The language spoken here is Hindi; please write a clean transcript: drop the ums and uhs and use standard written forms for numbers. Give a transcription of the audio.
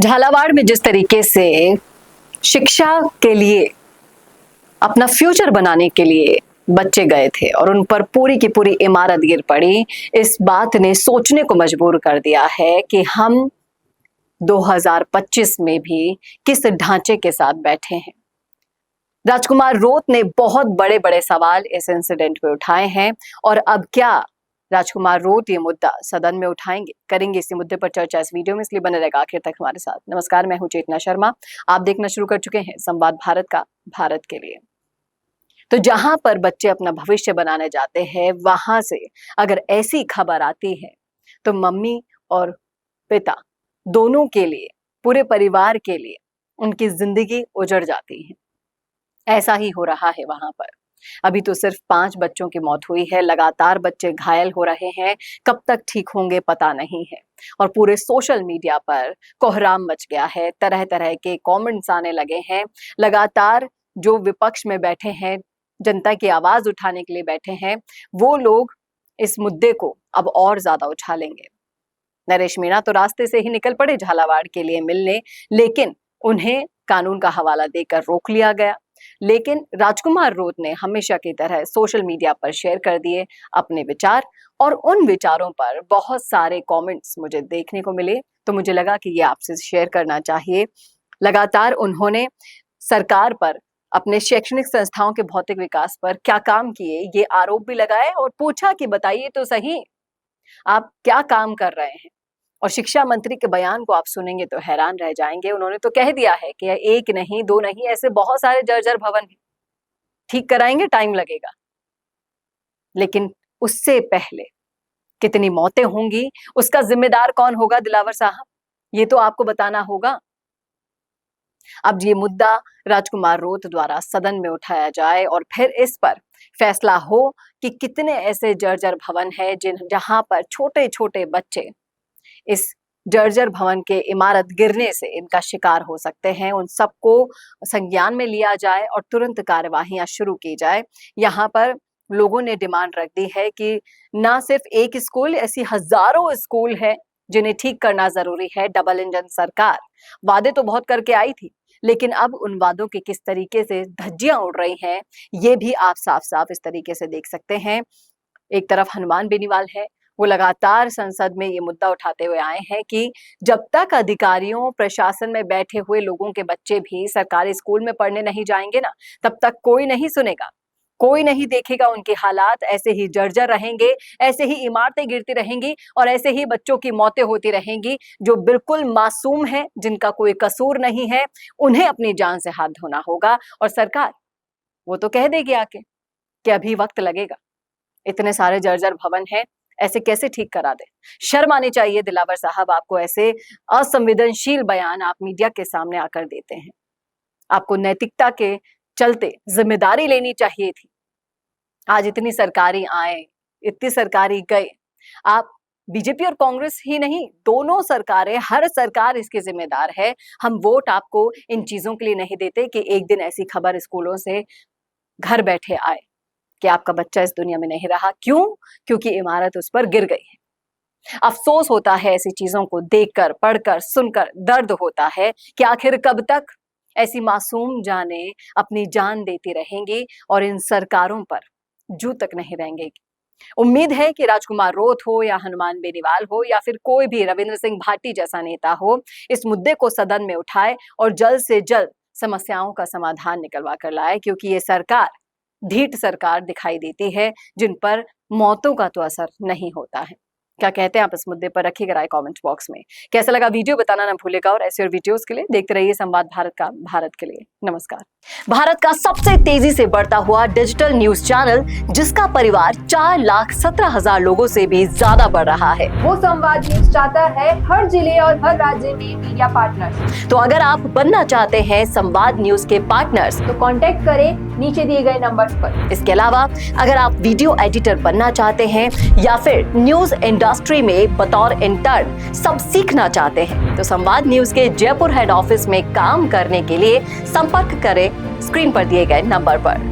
झालावाड़ में जिस तरीके से शिक्षा के लिए अपना फ्यूचर बनाने के लिए बच्चे गए थे और उन पर पूरी की पूरी इमारत गिर पड़ी, इस बात ने सोचने को मजबूर कर दिया है कि हम 2025 में भी किस ढांचे के साथ बैठे हैं। राजकुमार रोत ने बहुत बड़े बड़े सवाल इस इंसिडेंट पे उठाए हैं और अब क्या राजकुमार रोत ये मुद्दा सदन में उठाएंगे, करेंगे इसी मुद्दे पर चर्चा इस वीडियो में, इसलिए बने रहेगा आखिर तक हमारे साथ। नमस्कार, मैं हूं चेतना शर्मा। आप देखना शुरू कर चुके हैं संवाद भारत का, भारत के लिए। तो जहां पर बच्चे अपना भविष्य बनाने जाते हैं, वहां से अगर ऐसी खबर आती है तो मम्मी और पिता दोनों के लिए, पूरे परिवार के लिए उनकी जिंदगी उजड़ जाती है। ऐसा ही हो रहा है वहां पर। अभी तो सिर्फ 5 बच्चों की मौत हुई है, लगातार बच्चे घायल हो रहे हैं, कब तक ठीक होंगे पता नहीं है। और पूरे सोशल मीडिया पर कोहराम मच गया है, तरह तरह के कमेंट्स आने लगे हैं। लगातार जो विपक्ष में बैठे हैं, जनता की आवाज उठाने के लिए बैठे हैं, वो लोग इस मुद्दे को अब और ज्यादा उछालेंगे। नरेश मीणा तो रास्ते से ही निकल पड़े झालावाड़ के लिए मिलने, लेकिन उन्हें कानून का हवाला देकर रोक लिया गया। लेकिन राजकुमार रोत ने हमेशा की तरह सोशल मीडिया पर शेयर कर दिए अपने विचार, और उन विचारों पर बहुत सारे कमेंट्स मुझे देखने को मिले, तो मुझे लगा कि ये आपसे शेयर करना चाहिए। लगातार उन्होंने सरकार पर, अपने शैक्षणिक संस्थाओं के भौतिक विकास पर क्या काम किए, ये आरोप भी लगाए और पूछा कि बताइए तो सही, आप क्या काम कर रहे हैं। और शिक्षा मंत्री के बयान को आप सुनेंगे तो हैरान रह जाएंगे। उन्होंने तो कह दिया है कि 1 नहीं 2 नहीं, ऐसे बहुत सारे जर्जर भवन हैं, ठीक कराएंगे, टाइम लगेगा। लेकिन उससे पहले कितनी मौतें होंगी, उसका जिम्मेदार कौन होगा दिलावर साहब, ये तो आपको बताना होगा। अब ये मुद्दा राजकुमार रोत द्वारा सदन में उठाया जाए और फिर इस पर फैसला हो कि कितने ऐसे जर्जर भवन हैं जहां पर छोटे छोटे बच्चे इस जर्जर भवन के इमारत गिरने से इनका शिकार हो सकते हैं। उन सबको संज्ञान में लिया जाए और तुरंत कार्यवाहियां शुरू की जाए। यहाँ पर लोगों ने डिमांड रख दी है कि ना सिर्फ एक स्कूल, ऐसी हजारों स्कूल हैं जिन्हें ठीक करना जरूरी है। डबल इंजन सरकार वादे तो बहुत करके आई थी, लेकिन अब उन वादों के किस तरीके से धज्जियां उड़ रही हैं, ये भी आप साफ साफ इस तरीके से देख सकते हैं। एक तरफ हनुमान बेनीवाल है, वो लगातार संसद में ये मुद्दा उठाते हुए आए हैं कि जब तक अधिकारियों, प्रशासन में बैठे हुए लोगों के बच्चे भी सरकारी स्कूल में पढ़ने नहीं जाएंगे ना, तब तक कोई नहीं सुनेगा, कोई नहीं देखेगा उनके हालात। ऐसे ही जर्जर रहेंगे, ऐसे ही इमारतें गिरती रहेंगी और ऐसे ही बच्चों की मौतें होती रहेंगी जो बिल्कुल मासूम हैं, जिनका कोई कसूर नहीं है। उन्हें अपनी जान से हाथ धोना होगा और सरकार वो तो कह देगी आके कि अभी वक्त लगेगा, इतने सारे जर्जर भवन हैं, ऐसे कैसे ठीक करा दे। शर्म आनी चाहिए दिलावर साहब, आपको ऐसे असंवेदनशील बयान आप मीडिया के सामने आकर देते हैं। आपको नैतिकता के चलते जिम्मेदारी लेनी चाहिए थी। आज इतनी सरकारी आए, इतनी सरकारी गए, आप बीजेपी और कांग्रेस ही नहीं, दोनों सरकारें, हर सरकार इसकी जिम्मेदार है। हम वोट आपको इन चीजों के लिए नहीं देते कि एक दिन ऐसी खबर स्कूलों से घर बैठे आए कि आपका बच्चा इस दुनिया में नहीं रहा। क्यों? क्योंकि इमारत उस पर गिर गई है। अफसोस होता है ऐसी चीजों को देखकर, पढ़कर, सुनकर, दर्द होता है कि आखिर कब तक ऐसी मासूम जानें अपनी जान देती रहेंगी और इन सरकारों पर जू तक नहीं रहेंगी। उम्मीद है कि राजकुमार रोत हो या हनुमान बेनीवाल हो या फिर कोई भी रविंद्र सिंह भाटी जैसा नेता हो, इस मुद्दे को सदन में उठाए और जल्द से जल्द समस्याओं का समाधान निकलवा कर लाए, क्योंकि ये सरकार ढीठ सरकार दिखाई देती है जिन पर मौतों का तो असर नहीं होता है। क्या कहते हैं आप इस मुद्दे पर, रखिएगा राय कमेंट बॉक्स में। कैसा लगा वीडियो बताना ना भूलेगा, और ऐसे और वीडियोस के लिए देखते रहिए संवाद भारत का, भारत के लिए। नमस्कार। भारत का सबसे तेजी से बढ़ता हुआ डिजिटल न्यूज चैनल, जिसका परिवार 4,17,000 लोगों से भी ज्यादा बढ़ रहा है, वो संवाद न्यूज चाहता है हर जिले और हर राज्य में मीडिया पार्टनर्स। तो अगर आप बनना चाहते हैं संवाद न्यूज के पार्टनर्स, तो कांटेक्ट करें नीचे दिए गए नंबर्स पर। इसके अलावा अगर आप वीडियो एडिटर बनना चाहते हैं या फिर न्यूज इंडस्ट्री में बतौर इंटर्न सब सीखना चाहते हैं, तो संवाद न्यूज के जयपुर हेड ऑफिस में काम करने के लिए संपर्क करें स्क्रीन पर दिए गए नंबर पर।